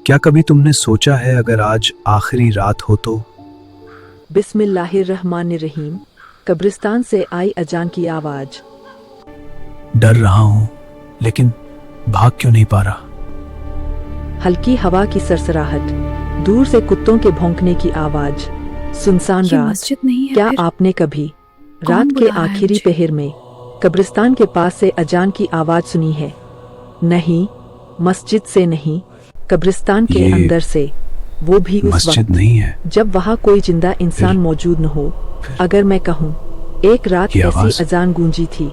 क्या कभी तुमने सोचा है अगर आज आखिरी रात हो तो? बिस्मिल्लाहिर्रहमानिर्रहीम। कब्रिस्तान से आई अजान की आवाज। डर रहा हूं, लेकिन भाग क्यों नहीं पा रहा? हल्की हवा की सरसराहट, दूर से कुत्तों के भौंकने की आवाज, सुनसान ये रात। मस्जिद नहीं है क्या फिर? आपने कभी कौन रात के बुला रहा है आखिरी मुझे? पहर में कब्रिस्तान के पास से अजान की आवाज सुनी है? नहीं, मस्जिद से नहीं, कब्रिस्तान के ये अंदर से। वो भी उस मस्जिद वक्त नहीं है। जब वहाँ कोई जिंदा इंसान फिर? मौजूद न हो। अगर मैं कहूँ, एक रात ये ऐसी आवाज? अजान गूंजी थी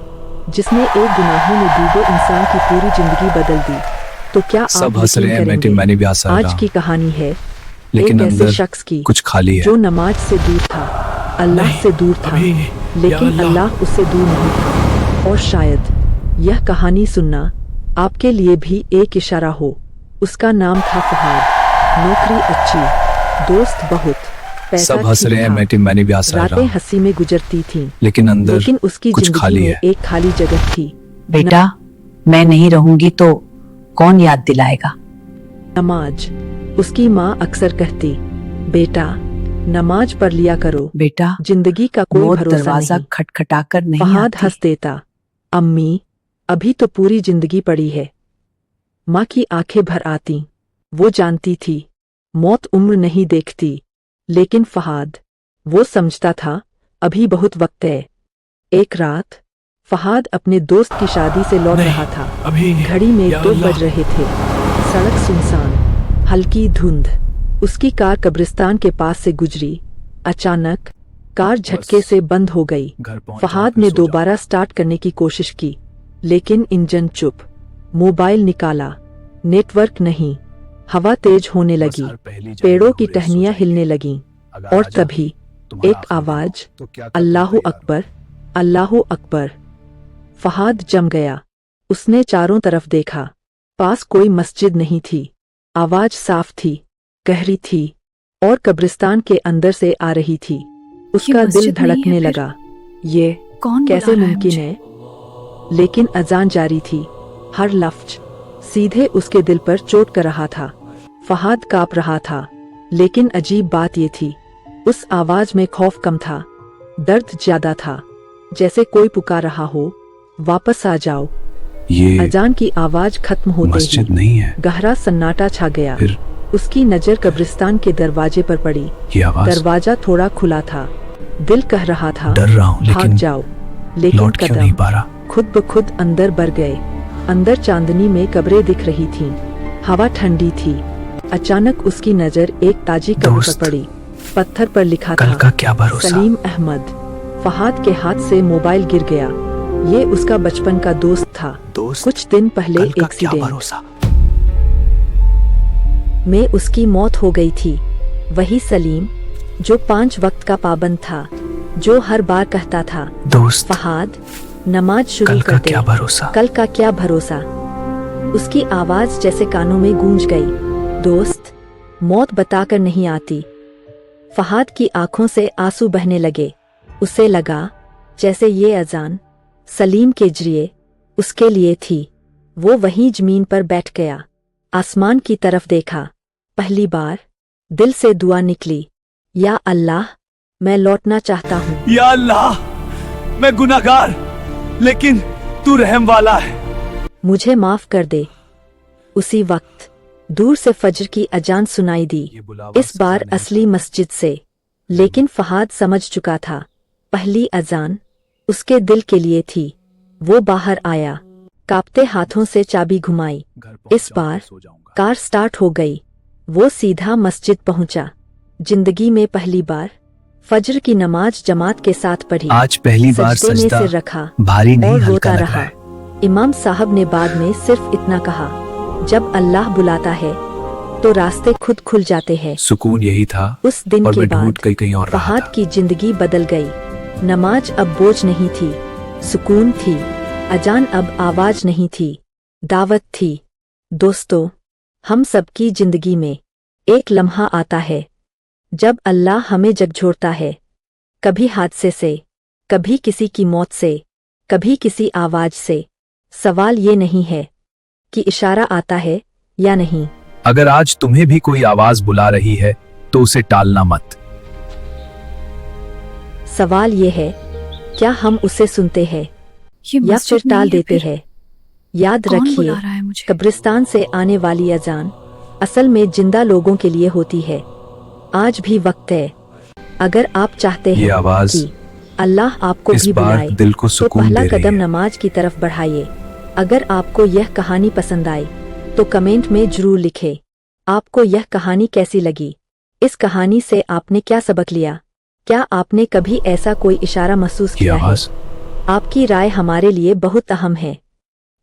जिसने एक गुनाहों में डूबे इंसान की पूरी जिंदगी बदल दी, तो क्या सब आप हंस यकीन रहे हैं, करेंगे? मैंने भी हंसा आज रहा। की कहानी है लेकिन एक ऐसे अंदर शख्स की कुछ खाली है। जो नमाज से दूर था, अल्लाह से दूर था, लेकिन अल्लाह उससे दूर नहीं था। और शायद यह कहानी सुनना आपके लिए भी एक इशारा हो। उसका नाम था फहाद। नौकरी अच्छी, दोस्त बहुत, पैसा सब हंस ठीक रहे हैं, था। मैंने भी हंसा रातें रहा। हंसी में गुजरती थीं, लेकिन अंदर लेकिन उसकी कुछ जिंदगी खाली में है। एक खाली जगह थी। बेटा, मैं नहीं रहूंगी तो कौन याद दिलाएगा? नमाज। उसकी माँ अक्सर कहती, बेटा नमाज पढ़ लिया करो, बेटा, जिंदगी का कोई मौत भरोसा दरवाजा नहीं। खटखटाकर नहीं फहाद आती। हंस देता, अम्मी अभी तो पूरी जिंदगी पड़ी है। माँ की आंखें भर आती। वो जानती थी मौत उम्र नहीं देखती, लेकिन फहाद, वो समझता था अभी बहुत वक्त है। एक रात फहाद अपने दोस्त की शादी से लौट रहा था। घड़ी में 2 बज रहे थे। सड़क सुनसान, हल्की धुंध। उसकी कार कब्रिस्तान के पास से गुजरी। अचानक कार झटके से बंद हो गई। फहाद ने दोबारा स्टार्ट करने की कोशिश की, लेकिन इंजन चुप। मोबाइल निकाला, नेटवर्क नहीं। हवा तेज होने लगी, पेड़ों की टहनियां हिलने लगीं। और तभी एक आवाज, अल्लाहु अकबर, अल्लाहु अकबर। फहाद जम गया। उसने चारों तरफ देखा। पास कोई मस्जिद नहीं थी। आवाज साफ थी, गहरी थी, और कब्रिस्तान के अंदर से आ रही थी। उसका दिल मस्जिद नहीं है धड़कने फिर? लगा। ये कौन कैसे बुला रहा है मुमकिन मुझे? है? लेकिन अजान जारी थी। हर लफ्ज सीधे उसके दिल पर चोट कर रहा था। फहाद कांप रहा था, लेकिन अजीब बात ये थी, उस आवाज में खौफ कम था, दर्द ज्यादा था। जैसे कोई पुकार रहा हो, वापस आ जाओ। ये अजान की आवाज खत्म होते मस्जिद ही नहीं है। गहरा सन्नाटा छा गया। फिर? उसकी नजर कब्रिस्तान के दरवाजे पर पड़ी। ये आवाज? दरवाजा थोड़ा खुला था। दिल कह रहा था, डर रहा हूं, भाग लेकिन जाओ। लेकिन लौट क्यों नहीं कदम पा रहा? खुद ब खुद अंदर बढ़ गए। अंदर चांदनी में कब्रें दिख रही थीं। हवा ठंडी थी। अचानक उसकी नजर एक ताजी कब्र पर दोस्त, पड़ी। पत्थर पर लिखा कल था, का क्या भरोसा? सलीम अहमद। फहाद के हाथ से मोबाइल गिर गया। ये उसका बचपन का दोस्त था। दोस्त, कुछ दिन पहले कल का क्या एक्सीडेंट भरोसा? में उसकी मौत हो गई थी। वही सलीम जो 5 वक्त का पाबंद था, जो हर बार कहता था, दोस्त, फहाद नमाज शुरू कल कर का दे। क्या भरोसा? कल का क्या भरोसा? उसकी आवाज जैसे कानों में गूंज गई। दोस्त, मौत बताकर नहीं आती। फहाद की आंखों से आंसू बहने लगे। उसे लगा जैसे ये अजान सलीम के जरिए उसके लिए थी। वो वहीं जमीन पर बैठ गया। आसमान की तरफ देखा। पहली बार दिल से दुआ निकली, या अल्लाह, मैं लौटना चाहता हूँ। या अल्लाह, मैं गुनाहगार, लेकिन तू रहम वाला है। मुझे माफ कर दे। उसी वक्त दूर से फज्र की अजान सुनाई दी। इस बार असली मस्जिद से। लेकिन फहाद समझ चुका था, पहली अजान उसके दिल के लिए थी। वो बाहर आया, कांपते हाथों से चाबी घुमाई। इस बार कार स्टार्ट हो गई। वो सीधा मस्जिद पहुंचा। जिंदगी में पहली बार फज्र की नमाज जमात के साथ पढ़ी। आज पहली बार सजदे में सजदा सिर रखा भारी नहीं, और हल्का रोता लग रहा। रहा है। इमाम साहब ने बाद में सिर्फ इतना कहा, जब अल्लाह बुलाता है तो रास्ते खुद खुल जाते हैं। सुकून यही था। उस दिन और के मैं ढूंढ बाद कहीं और रहा फहाद था। की जिंदगी बदल गई। नमाज अब बोझ नहीं थी, सुकून थी। अजान अब आवाज नहीं थी, दावत थी। दोस्तों, हम सबकी जिंदगी में एक लम्हा आता है जब अल्लाह हमें झकझोरता है। कभी हादसे से, कभी किसी की मौत से, कभी किसी आवाज से। सवाल ये नहीं है कि इशारा आता है या नहीं, अगर आज तुम्हें भी कोई आवाज बुला रही है तो उसे टालना मत। सवाल ये है, क्या हम उसे सुनते हैं ये या मस्जिद फिर टाल नहीं है देते फिर? हैं? याद कौन रखिए, बुला रहा है मुझे? कब्रिस्तान से आने वाली अजान असल में जिंदा लोगों के लिए होती है। आज भी वक्त है। अगर आप चाहते ये हैं आवाज कि अल्लाह आपको इस भी बार बुलाए दिल को तो सुकून पहला दे रही कदम है। नमाज की तरफ बढ़ाइए। अगर आपको यह कहानी पसंद आई तो कमेंट में जरूर लिखें आपको यह कहानी कैसी लगी। इस कहानी से आपने क्या सबक लिया? क्या आपने कभी ऐसा कोई इशारा महसूस ये किया है? आवाज आपकी राय हमारे लिए बहुत अहम है।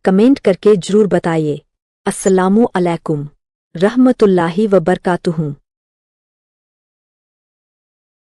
कमेंट करके जरूर बताइए। अस्सलामु अलैकुम रहमतुल्लाहि व बरकातुहू।